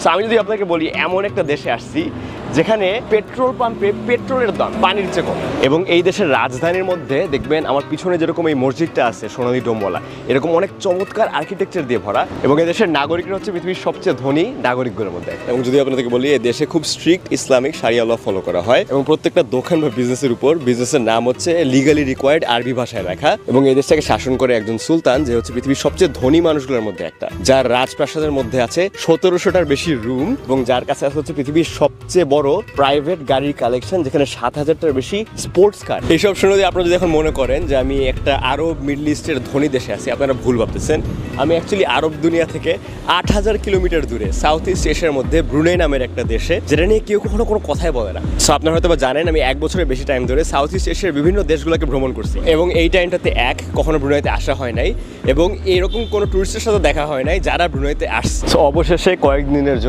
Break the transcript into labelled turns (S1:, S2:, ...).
S1: So আমি যদি আপনাকে বলি এমন একটা দেশে আসছি যেখানে পেট্রোল পাম্পে পেট্রোলের দাম পানির চেয়ে কম, এবং এই দেশের রাজধানীর মধ্যে দেখবেন আমার পিছনে যেরকম এই মসজিদটা আছে সোনালী ডোমওয়ালা, এরকম অনেক চমৎকার আর্কিটেকচার দিয়ে ভরা, এবং এই দেশের নাগরিকরা হচ্ছে পৃথিবীর সবচেয়ে ধনী নাগরিকগুলোর মধ্যে। এবং যদি আপনাদেরকে বলি এই দেশে খুব স্ট্রিক্ট ইসলামিক শারিয়া ল ফলো করা হয়, এবং প্রত্যেকটা দোকান বা বিজনেসের উপর বিজনেসের নাম হচ্ছে লিগালি রিকোয়ার্ড আরবি ভাষায় লেখা, এবং এই দেশটাকে শাসন করে একজন সুলতান যে হচ্ছে পৃথিবীর সবচেয়ে ধনী মানুষগুলোর মধ্যে একটা, যার রাজপ্রাসাদের মধ্যে আছে 1700টার বেশি রুম, এবং যার কাছে আছে হচ্ছে পৃথিবীর সবচেয়ে বড় প্রাইভেট গাড়ির কালেকশন, যেখানে 7000টার বেশি স্পোর্টস কার। এইসব শুনে যদি আপনারা যদি এখন মনে করেন যে আমি একটা আরব মিডল ইস্টের ধনী দেশে আছি, আপনারা ভুল ভাবতেছেন। আমি অ্যাকচুয়ালি আরব দুনিয়া থেকে 8000 কিলোমিটার দূরে সাউথ ইস্ট এশিয়ার মধ্যে ব্রুনেই নামের একটা দেশে, যেটা নিয়ে কেউ কখনো কোনো কথাই বলে না। সো আপনারা হয়তো বা জানেন আমি 1 বছরের বেশি টাইম ধরে সাউথ ইস্ট এশিয়ার বিভিন্ন দেশগুলোকে ভ্রমণ করছি, এবং এই টাইমটাতে কখনো ব্রুনেইতে আসা হয় নাই, এবং এরকম কোনো টুরিস্টের সাথে দেখা হয় নাই যারা ব্রুনেইতে আসছে। সো অবশেষে কয়েকদিনের